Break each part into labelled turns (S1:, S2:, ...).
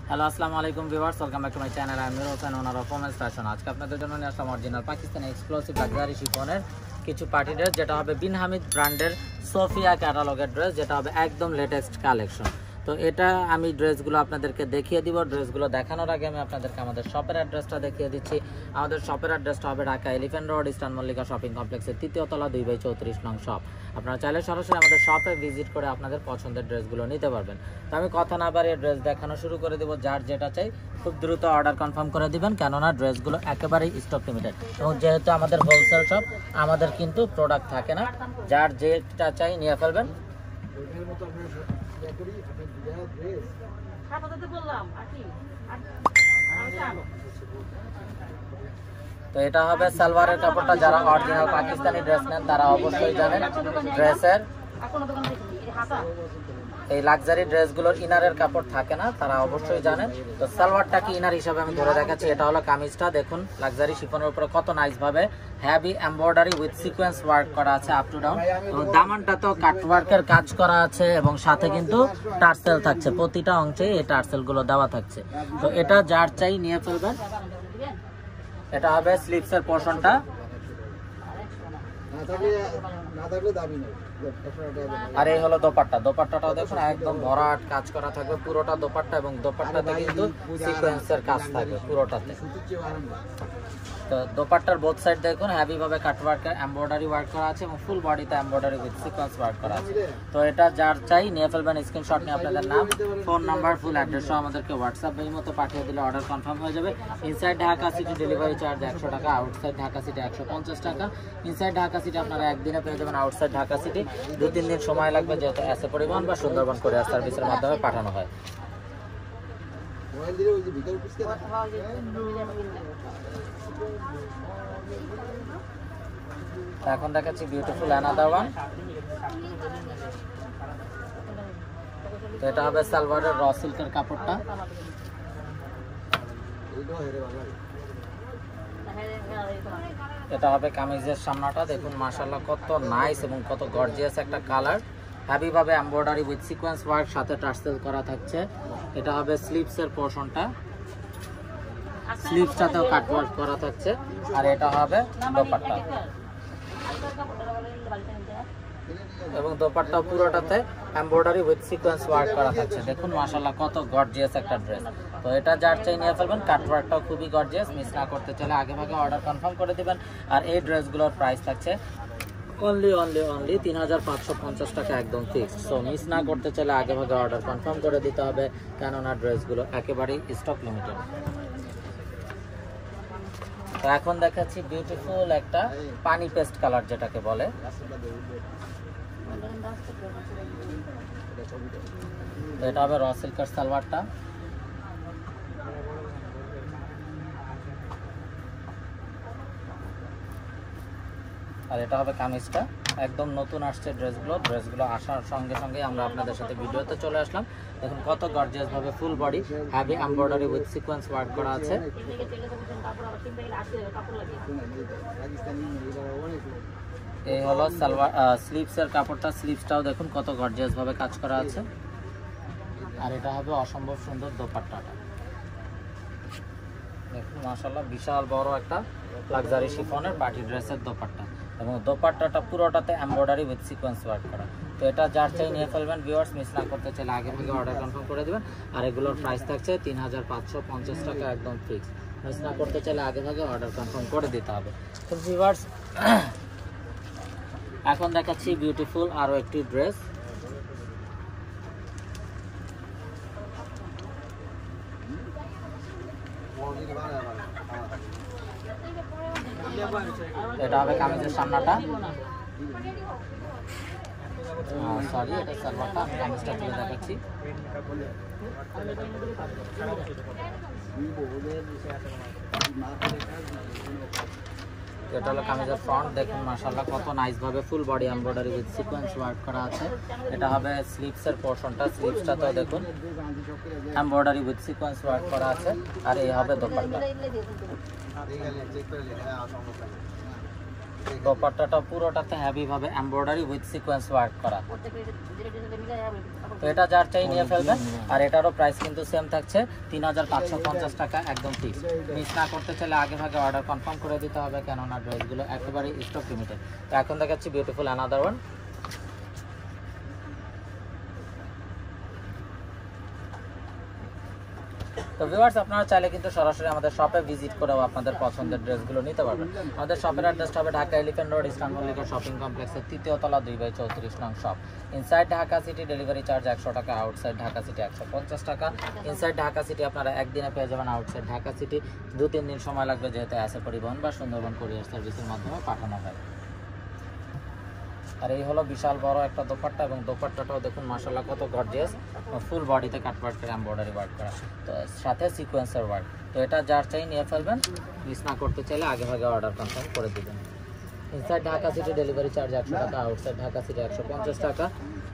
S1: Hello আসসালামু আলাইকুম viewers, welcome back to my channel. আমি Mir Hossain, owner of women's fashion. আজকে আপনাদের জন্য নিয়ে আসলাম অরিজিনাল পাকিস্তানি এক্সক্লুসিভ লাক্সারি শিফনের কিছু পার্টি ড্রেস, যেটা হবে বিন হামিদ ব্র্যান্ডের সোফিয়া ক্যাটালগের ড্রেস, যেটা হবে একদম লেটেস্ট কালেকশন। তো এটা আমি ড্রেসগুলো আপনাদেরকে দেখিয়ে দিব। ড্রেসগুলো দেখানোর আগে আমি আপনাদেরকে আমাদের শপের অ্যাড্রেসটা দেখিয়ে দিচ্ছি। আমাদের শপের অ্যাড্রেসটা হবে Dhaka elephant road, eastern Mallika shopping কমপ্লেক্সের 3য় তলা 2/34 নং শপ। আপনারা চাইলে সরাসরি আমাদের শপে ভিজিট করে আপনাদের পছন্দের ড্রেসগুলো নিতে পারবেন। তো আমি কথা না বাড়িয়ে ড্রেস দেখানো শুরু করে দেবো। যার যেটা চাই খুব দ্রুত অর্ডার কনফার্ম করে দিবেন, কেননা ড্রেসগুলো একেবারেই স্টক লিমিটেড এবং যেহেতু আমাদের হোলসেল শপ, আমাদের কিন্তু প্রোডাক্ট থাকে না। যার যেটা চাই নিয়ে ফেলবেন। তো এটা হবে সালোয়ারের কাপড়টা। যারা অরিজিনাল পাকিস্তানি ড্রেস নেন তারা অবশ্যই জানেন ড্রেসের এই লাক্সারি ড্রেসগুলোর ইনারের কাপড় থাকে না, তারা অবশ্যই জানেন। তো সালোয়ারটা কি ইনার হিসাবে আমি ধরে দেখাচ্ছি। এটা হলো কামিজটা, দেখুন লাক্সারি শিফনের উপরে কত নাইস ভাবে heavy embroidery with sequence work করা আছে আপ টু ডাউন, এবং দামানটা তো কাট ওয়ার্কের কাজ করা আছে এবং সাথে কিন্তু টার্সেল থাকছে, প্রতিটা অংশে এই টার্সেল গুলো দেওয়া থাকছে। তো এটা যার চাই নিয়ে ফেলবেন। এটা হবে স্লিভসের পোরশনটা, আর এই হলো দোপাট্টা। দোপাট্টাটাও দেখুন একদম ভরাট কাজ করা থাকবে পুরোটা দোপাট্টা, এবং দোপাট্টাতে কিন্তু সিকোয়েন্সের কাজ থাকবে পুরোটাতে। তো দোপাট্টার বোথ সাইড দেখুন হেভি ভাবে কাট ওয়ার্কের এমব্রয়ডারি ওয়ার্ক করা আছে এবং ফুল বডিতে এমব্রয়ডারি উইথ সিকোয়েন্স ওয়ার্ক করা আছে। তো এটা যার চাই নিয়ে ফেলবেন। স্ক্রিনশট নিয়ে আপনাদের নাম, ফোন নাম্বার, ফুল অ্যাড্রেস সহ আমাদেরকে হোয়াটসঅ্যাপ এই মতো পাঠিয়ে দিলে অর্ডার কনফার্ম হয়ে যাবে। Inside Dhaka city delivery charge 100 টাকা, আউটসাইড ঢাকা সিটি 150 টাকা। ইনসাইড ঢাকা সিটি আপনারা একদিনে পেয়ে যাবেন, আউটসাইড ঢাকা সিটি 2-3 দিন সময় লাগবে, যেহেতু এসে পরিবহন বা সুন্দরবন কোরিয়ার সার্ভিসের মাধ্যমে পাঠানো হয়। এখন দেখাচ্ছি বিউটিফুল অ্যানাদার ওয়ান। তো এটা হবে সালোয়ারের র সিল্কের কাপড়টা। এটা হবে কামিজের সামনাটা, দেখুন মাশাআল্লাহ কত নাইস এবং কত গর্জিয়াস একটা কালার। হেভি ভাবে এমব্রয়ডারি উইথ সিকোয়েন্স ওয়ার্ক, সাথে টার্সেল করা থাকছে। এটা হবে স্লিভসের পোরশনটা, স্লিভসটাতেও কাট ওয়ার্ক করা থাকছে। আর এটা হবে দোপাট্টা, এবং দোপাট্টা পুরোটাতে এমব্রয়ডারি উইথ সিকোয়েন্স ওয়ার্ক করা থাকছে। দেখুন মাশাআল্লাহ কত গর্জিয়াস একটা ড্রেস। তো এটা যার চাই নিয়ে ফেলবেন। কাট ওয়ার্কটাও খুবই গর্জিয়াস, মিস না করতে চাইলে আগে ভাগে অর্ডার কনফার্ম করে দিবেন। আর এই ড্রেসগুলোর প্রাইস থাকছে অনলি 3550 টাকা, একদম ফিক্সড। সো মিস না করতে চাইলে আগে ভাগে অর্ডার কনফার্ম করে দিতে হবে, কেননা ড্রেসগুলো একেবারেই স্টক লিমিটেড। তো এখন দেখাচ্ছি বিউটিফুল একটা পানি পেস্ট কালার, যেটাকে বলে। এটা হবে র সিল্কের সালোয়ারটা। আর এটা হবে কামিজটা। একদম নতুন আসছে ড্রেসগুলো আসার সঙ্গে সঙ্গে আমরা আপনাদের সাথে ভিডিওতে চলে আসলাম। দেখুন কত গর্জিয়াস ভাবে full body heavy embroidery with sequence work করা আছে। এই হলো সালোয়ার স্লিভসের কাপড়টা। স্লিভসটাও দেখুন কত গর্জিয়াস ভাবে কাজ করা আছে। আর এটা হবে অসম্ভব সুন্দর দোপাট্টাটা, দেখুন মাশাআল্লাহ বিশাল বড় একটা লাক্সারি শিফনের পার্টি ড্রেসের দোপাট্টা, এবং দোপাট্টাটা পুরোটাতে এমব্রয়ডারি উইথ সিকোয়েন্স ওয়ার্ক করা। তো এটা যার চাই নিয়ে ফেলবেন ভিউয়ার্স, মিস না করতে চাইলে আগে থেকে অর্ডার কনফার্ম করে দেবেন। আর এগুলোর প্রাইস থাকছে 3550 টাকা, একদম ফিক্স। মিস না করতে চাইলে আগে থেকে অর্ডার কনফার্ম করে দিতে হবে। তো ভিউয়ার্স এখন দেখাচ্ছি বিউটিফুল আরও একটি ড্রেস। এটা হবে কামিজের সামনাটা, সরি এটা সালোয়ারটা। আমি কামিজটা তুলে দেখাচ্ছি। এটা হলো কামিজের ফ্রন্ট, দেখুন মাশাআল্লাহ কত নাইস ভাবে ফুল body embroidery with sequence work করা আছে। এটা হবে স্লিভসের পোরশনটা। স্লিভসটাতেও দেখুন এমব্রয়ডারি উইথ সিকোয়েন্স ওয়ার্ক করা আছে। আর এই হবে দোপাট্টা। দোপাট্টাটা পুরোটাতে হেভি ভাবে এমব্রয়ডারি উইথ সিকোয়েন্স ওয়ার্ক করা। তো এটা যার চাই নিয়ে ফেলবেন। আর এটারও প্রাইস কিন্তু সেম থাকছে 3550 টাকা একদম ফিক্স। মিস না করতে চাইলে আগে ভাগে অর্ডার কনফার্ম করে দিতে হবে, কেননা ড্রেসগুলো একেবারে স্টক লিমিটেড। তো এখন দেখাচ্ছি বিউটিফুল অ্যানাদার ওয়ান। তো ভিউয়ার্স, আপনারা চাইলে কিন্তু সরাসরি আমাদের শপে ভিজিট করেও আপনাদের পছন্দের ড্রেসগুলো নিতে পারবেন। আমাদের শপের অ্যাড্রেসটা হবে Dhaka elephant road, eastern Mallika shopping কমপ্লেক্সের 3য় তলা 2/34 নং shop. Inside Dhaka city delivery charge 100 টাকা, আউটসাইড ঢাকা সিটি 150 টাকা। ইনসাইড ঢাকা সিটি আপনারা একদিনে পেয়ে যাবেন, আউটসাইড ঢাকা সিটি 2-3 দিন সময় লাগবে, যেহেতু অ্যাসে পরিবহন বা সুন্দরবন কুরিয়ার সার্ভিসের মাধ্যমে পাঠানো হয়। আর এই হলো বিশাল বড় একটা দোপাট্টা, এবং দোপাট্টাটাও দেখুন মাশাআল্লাহ কত গর্জিয়াস, ফুল বডিতে কাটওয়ার্কের এমব্রয়ডারি ওয়ার্ক করা, তো সাথে সিকোয়েন্সের ওয়ার্ক। তো এটা যার চাই নিয়ে ফেলবেন, মিস না করতে চাইলে আগে ভাগে অর্ডার কনফার্ম করে দিবেন। Inside Dhaka city delivery charge 100 টাকা, আউটসাইড ঢাকা সিটি 150 টাকা।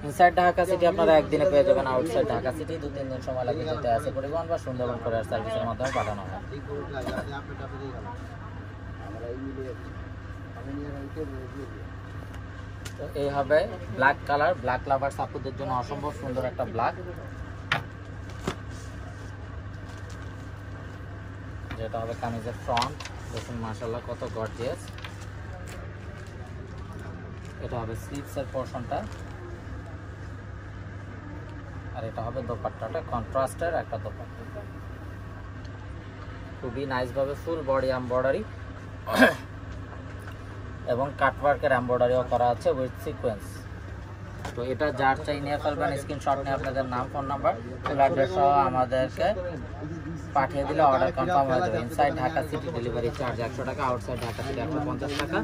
S1: ইনসাইড ঢাকা সিটি আপনারা একদিনে পেয়ে যাবেন, আউটসাইড ঢাকা সিটি 2-3 দিন সময় লাগে, যেতে আছে পরিবহন বা সুন্দরবন কুরিয়ার সার্ভিসের মাধ্যমে পাঠানো হয়। তো এই হবে ব্ল্যাক কালার, ব্ল্যাক লাভার্স আপুদের জন্য অসম্ভব সুন্দর একটা ব্ল্যাক, যেটা হবে কামিজের ফ্রন্ট। দেখুন মাশাআল্লাহ কত গর্জিয়াস। এটা হবে স্লিভসের পোরশনটা, আর এটা হবে দোপাট্টাটা, কন্ট্রাস্টের একটা দোপাট্টা, খুবই নাইস ভাবে ফুল বডি এমব্রয়ডারি এবং কাটওয়ার্কের এমব্রয়ডারিও করা আছে উইথ সিকোয়েন্স। তো এটা যার চাই নিয়ে ফেলবেন, স্ক্রিনশট নিয়ে আপনাদের নাম, ফোন নাম্বার, ফুল অ্যাড্রেস সহ আমাদেরকে পাঠিয়ে দিলে অর্ডার কনফার্ম হয়ে যাবে। Inside Dhaka city delivery charge 100 টাকা, আউটসাইড ঢাকা সিটি 150 টাকা।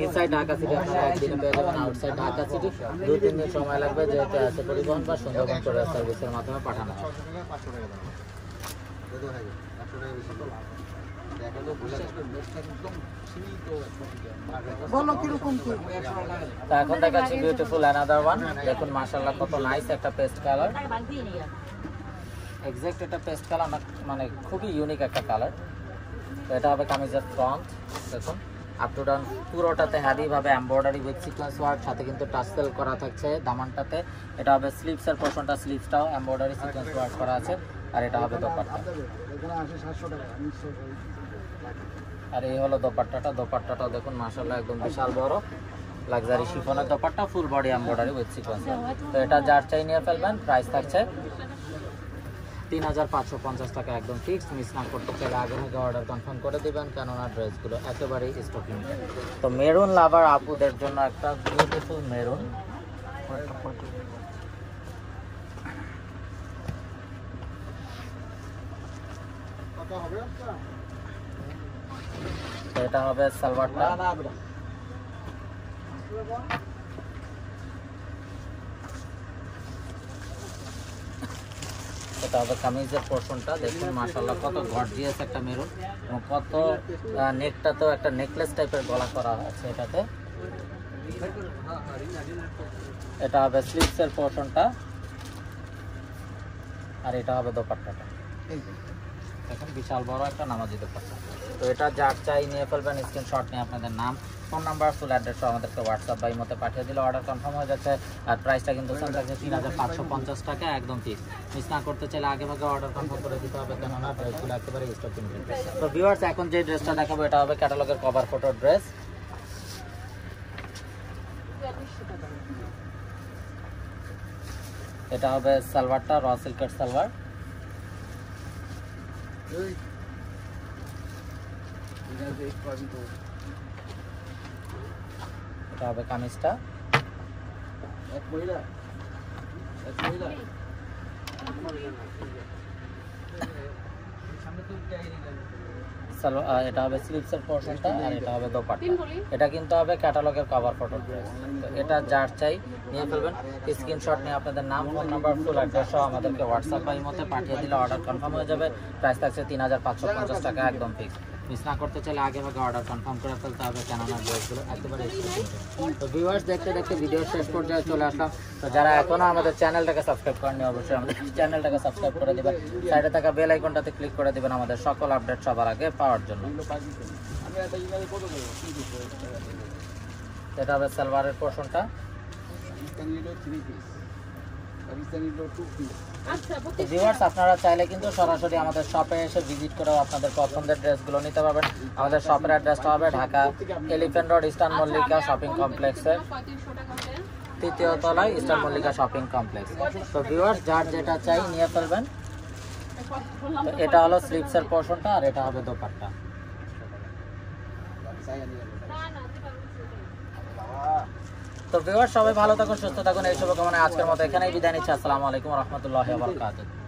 S1: ইনসাইড ঢাকা সিটি আপনারা একদিনে পেয়ে যাবেন, আউটসাইড ঢাকা সিটি 2-3 দিন সময় লাগবে, যেহেতু আছে পরিবহন বা সুন্দরবন কুরিয়ার সার্ভিসের মাধ্যমে পাঠানো হয়। তো এখন দেখাচ্ছি বিউটিফুল অ্যানাদার ওয়ান। দেখুন মাশাআল্লাহ কত নাইস একটা পেস্ট কালার, এক্সাক্ট এটা পেস্ট কালার না, মানে খুবই ইউনিক একটা কালার। তো এটা হবে কামিজের ফ্রন্ট, দেখুন আপ টু ডাউন পুরোটাতে হেভি ভাবে এমব্রয়ডারি উইথ সিকোয়েন্স ওয়ার্ক, সাথে কিন্তু টাসেল করা থাকছে দামানটাতে। এটা হবে স্লিভসের পোরশনটা, স্লিভসটাও এমব্রয়ডারি সিকোয়েন্স ওয়ার্ক করা আছে। আর এটা হবে দোপাট্টা, আর এই হলো দোপাট্টাটা। দোপাট্টাটাও দেখুন মাশাআল্লাহ একদম বিশাল বড় লাক্সারি শিফনের dupatta, full body embroidery with sequence. তো এটা যার চাই নিয়ে ফেলবেন, প্রাইস থাকছে 3550 টাকা একদম ফিক্সড। মিস না করতে চাইলে আগে থেকে অর্ডার কনফার্ম করে দিবেন, কেননা ড্রেসগুলো একেবারেই স্টক লিমিটেড। তো মেরুন লাভার আপুদের জন্য একটা বিউটিফুল মেরুন, এটা হবে সালোয়ারটা, এটা হবে কামিজের পোরশনটা। দেখুন মাশাআল্লাহ কত গর্জিয়াস একটা মেরুন, এবং কত নেকটাতেও একটা নেকলেস টাইপের গলা করা আছে এটাতে। এটা হবে স্লিভসের পোরশনটা, আর এটা হবে দোপাট্টাটা। এখন বিশাল বড় একটা নামাজি দোপাট্টা। তো এটা যার চাই নিয়ে ফেলবেন, স্ক্রিনশট নিয়ে আপনাদের নাম, ফোন নাম্বার, ফুল অ্যাড্রেস আমাদেরকে হোয়াটসঅ্যাপ বা ইমোতে পাঠিয়ে দিলে অর্ডার কনফার্ম হয়ে যাচ্ছে। আর প্রাইসটা কিন্তু সেম থাকছে 3550 টাকা একদম ফিক্স। মিস না করতে চাইলে আগে ভাগে অর্ডার কনফার্ম করে দিতে হবে, কেননা ড্রেসগুলো একেবারে স্টক লিমিটেড। তো ভিউয়ার্স, এখন যে ড্রেসটা দেখাবো এটা হবে ক্যাটালগের কভার ফটো ড্রেস। এটা হবে সালোয়ারটা, র সিল্কের সালোয়ার। এটা হবে কামিজটা, এটা হবে স্লিভসের পোরশনটা, আর এটা হবে দোপাট্টা। এটা কিন্তু হবে ক্যাটালগের কভার ফটো ড্রেস। তো এটা যার চাই নিয়ে ফেলবেন, স্ক্রিনশট নিয়ে আপনাদের নাম, ফোন নাম্বার, ফুল অ্যাড্রেস সহ আমাদেরকে হোয়াটসঅ্যাপ বা ইমোতে পাঠিয়ে দিলে অর্ডার কনফার্ম হয়ে যাবে। প্রাইস থাকছে 3550 টাকা একদম ফিক্স। মিস না করতে চাইলে আগে ভাগে অর্ডার কনফার্ম করে ফেলতে হবে, কেননা ড্রেসগুলো একেবারে স্পেশাল। তো ভিউয়ার্স, দেখতে দেখতে ভিডিও শেষ পর্যায়ে চলে আসলাম। তো যারা এখনো আমাদের চ্যানেলটাকে সাবস্ক্রাইব করেননি, অবশ্যই আমাদের চ্যানেলটাকে সাবস্ক্রাইব করে দেবেন, সাইডে থাকা বেল আইকনটাতে ক্লিক করে দেবেন আমাদের সকল আপডেট সবার আগে পাওয়ার জন্য। এটা হবে সালোয়ারের পোর্শনটা। ভিউয়ার্স আপনারা চাইলে কিন্তু সরাসরি আমাদের শপে এসে ভিজিট করেও আপনাদের পছন্দের ড্রেসগুলো নিতে পারবেন। আমাদের শপের অ্যাড্রেসটা হবে Dhaka elephant road eastern Mallika shopping কমপ্লেক্সের 3য় তলায় ইস্টার্ন মল্লিকা শপিং কমপ্লেক্স। তো ভিউয়ার্স যার যেটা চাই নিয়ে ফেলবেন। তো এটা হলো স্লিপসের পোর্শনটা আর এটা হবে দোপাট্টা। তো ভিউয়ার্স সবাই ভালো থাকুন, সুস্থ থাকুন, এই শুভকামনায় আজকের মতো এখানেই বিদায় নিচ্ছি। আসসালামু আলাইকুম ওয়া রাহমাতুল্লাহি ওয়া বারাকাতুহু।